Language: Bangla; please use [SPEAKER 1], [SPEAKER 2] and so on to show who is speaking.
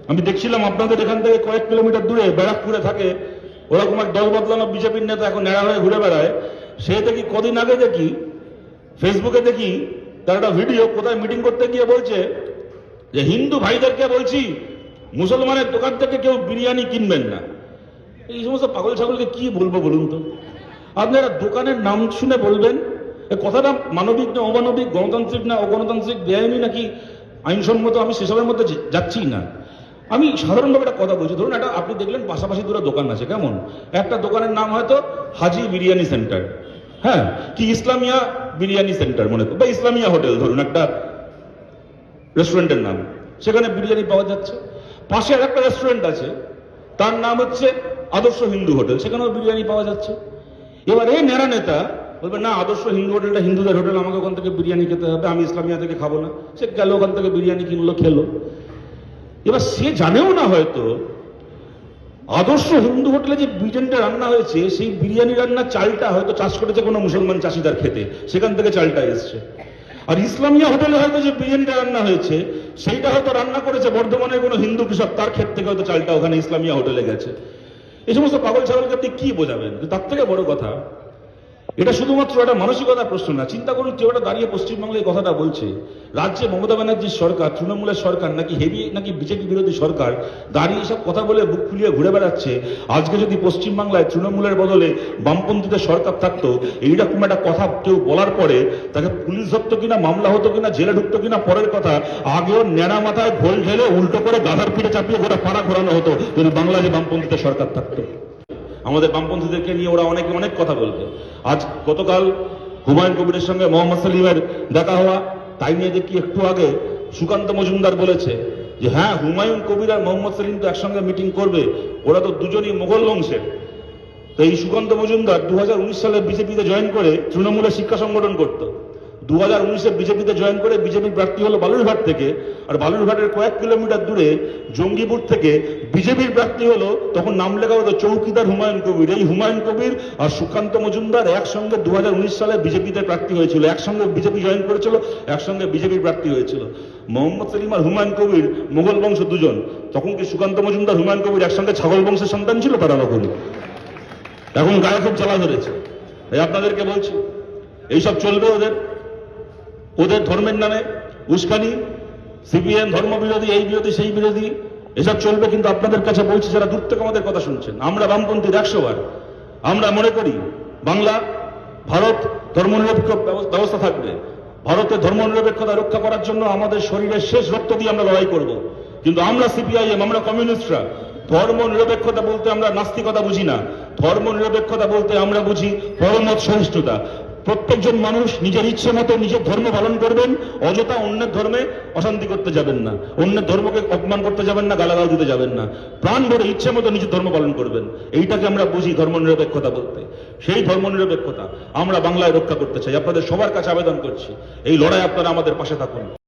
[SPEAKER 1] আমি দেখছিলাম আপনাদের এখান থেকে কয়েক কিলোমিটার দূরে ব্যারাকপুরে থাকে ওরকম এক দল বদলানো বিজেপির নেতা এখন ন্যাড়া হয়ে ঘুরে বেড়ায়। সে দেখি কদিন আগে দেখি ফেসবুকে দেখি তার একটা ভিডিও কোথায় মিটিং করতে গিয়ে বলছে যে হিন্দু ভাইদেরকে বলছি মুসলমানের দোকান থেকে কেউ বিরিয়ানি কিনবেন না। এই সমস্ত পাগল ছাগলকে কি বলবো বলুন তো? আপনারা দোকানের নাম শুনে বলবেন কথাটা মানবিক না অমানবিক, গণতান্ত্রিক না অগণতান্ত্রিক, বেআইনি নাকি আইনসম্মত, আমি সেসবের মধ্যে যাচ্ছি না। আমি সাধারণভাবে একটা কথা বলছি, ধরুন একটা আপনি দেখলেন পাশাপাশি দুটো দোকান আছে, কেমন? একটা দোকানের নাম হয়তো হাজি বিরিয়ানি সেন্টার, হ্যাঁ, কি ইসলামিয়া বিরিয়ানি সেন্টার মনে করুন, বা ইসলামিয়া হোটেল ধরুন একটা রেস্টুরেন্টের নাম, সেখানে বিরিয়ানি পাওয়া যাচ্ছে। পাশে আর একটা রেস্টুরেন্ট আছে তার নাম হচ্ছে আদর্শ হিন্দু হোটেল, সেখানেও বিরিয়ানি পাওয়া যাচ্ছে। এবার এই নেড়া নেতা বলবে না আদর্শ হিন্দু হোটেলটা হিন্দুদের হোটেল, আমাকে ওখান থেকে বিরিয়ানি খেতে হবে, আমি ইসলামিয়া থেকে খাবো না। সে গেল ওখান থেকে বিরিয়ানি কিনলো, খেলো। এবার সে জানেও না হয়তো আদর্শ হিন্দু হোটেলে যে বিরিয়ানিটা রান্না হয়েছে সেই বিরিয়ানি রান্নার চালটা হয়তো চাষ করেছে কোনো মুসলমান চাষিদার খেতে, সেখান থেকে চালটা এসছে। আর ইসলামিয়া হোটেলে হয়তো যে বিরিয়ানিটা রান্না হয়েছে সেইটা হয়তো রান্না করেছে বর্ধমানের কোনো হিন্দু কৃষক, তার ক্ষেত থেকে হয়তো চালটা ওখানে ইসলামিয়া হোটেলে গেছে। এই সমস্ত পাগল ছাগলকে আপনি কি বোঝাবেন? তার থেকে বড় কথা, এটা শুধুমাত্র একটা মানসিকতার প্রশ্ন না। চিন্তা করুন, কেউ একটা দাঁড়িয়ে পশ্চিমবঙ্গে এই কথাটা বলছে, রাজ্যে মমতা ব্যানার্জির সরকার, তৃণমূলের সরকার, নাকি হেভি নাকি বিজেপি বিরোধী সরকার, দাঁড়িয়ে সব কথা বলে বুক ফুলিয়ে ঘুরে বেড়াচ্ছে। আজকে যদি পশ্চিমবাংলায় তৃণমূলের বদলে বামপন্থীদের সরকার থাকতো, এইরকম একটা কথা কেউ বলার পরে তাকে পুলিশ ধরতো কিনা, মামলা হতো কিনা, জেলে ঢুকতো কিনা পরের কথা, আগেও ন্যাড়া মাথায় ঘোল ঢেলে উল্টো করে গাধার পিঠে চাপিয়ে গোটা পাড়া ঘোরানো হতো যদি বাংলাদেশে বামপন্থীদের সরকার থাকতো। আমাদের বামপন্থীদেরকে নিয়ে ওরা অনেকে অনেক কথা বলবে। আজ গতকাল হুমায়ুন কবিরের সঙ্গে মোহাম্মদ সেলিমের দেখা হওয়া, তাই নিয়ে দেখি একটু আগে সুকান্ত মজুমদার বলেছে যে হ্যাঁ, হুমায়ুন কবির আর মোহাম্মদ সেলিম তো একসঙ্গে মিটিং করবে, ওরা তো দুজনই মোগল বংশের। তো এই সুকান্ত মজুমদার 2019 সালে বিজেপিতে জয়েন করে তৃণমূলের শিক্ষা সংগঠন করত। 2019-এ বিজেপিতে জয়েন করে বিজেপির প্রার্থী হলো বালুরঘাট থেকে, আর বালুরঘাটের কয়েক কিলোমিটার দূরে জঙ্গিপুর থেকে বিজেপির প্রার্থী হলো, তখন নাম লেখা হতো চৌকিদার হুমায়ুন কবির। এই হুমায়ুন কবির আর সুকান্ত মজুমদার একসঙ্গে 2019 সালে বিজেপিতে প্রার্থী হয়েছিল, একসঙ্গে বিজেপি জয়েন করেছিল, একসঙ্গে বিজেপির প্রার্থী হয়েছিল। মোহাম্মদ সেলিম আর হুমায়ুন কবির মোগল বংশ দুজন। তখন কি সুকান্ত মজুমদার হুমায়ুন কবির একসঙ্গে ছাগল বংশের সন্তান ছিল? তারা তখন এখন গায়ে খুব জ্বালা ধরেছে। এই আপনাদেরকে বলছি, এইসব চলবে ওদের, ওদের ধর্মের নামে উস্কানি, সিপিএম ধর্ম বিরোধী, এই বিরোধী সেই বিরোধী, এসব চলবে। কিন্তু আপনাদের কাছে বলছি, যারা দূর থেকে আমাদের কথা শুনছেন, আমরা বামপন্থীর 100 বার আমরা মনে করি বাংলা, ভারত ধর্মনিরপেক্ষ ব্যবস্থা থাকবে। ভারতের ধর্মনিরপেক্ষতা রক্ষা করার জন্য আমাদের শরীরের শেষ রক্ত দিয়ে আমরা লড়াই করব। কিন্তু আমরা সিপিআইএম, আমরা কমিউনিস্টরা ধর্ম নিরপেক্ষতা বলতে আমরা নাস্তিকতা বুঝি না। ধর্ম নিরপেক্ষতা বলতে আমরা বুঝি পরমত সহিষ্ণুতা। প্রত্যেকজন মানুষ নিজের ইচ্ছে মতো নিজের ধর্ম পালন করবেন, অযথা অন্যের ধর্মে অশান্তি করতে যাবেন না, অন্যের ধর্মকে অপমান করতে যাবেন না, গালাগাল দিতে যাবেন না, প্রাণ ভরে ইচ্ছে মতো নিজের ধর্ম পালন করবেন। এইটাকে আমরা বুঝি ধর্ম নিরপেক্ষতা বলতে। সেই ধর্ম নিরপেক্ষতা আমরা বাংলায় রক্ষা করতে চাই। আপনাদের সবার কাছে আবেদন করছি, এই লড়াই আপনারা আমাদের পাশে থাকুন।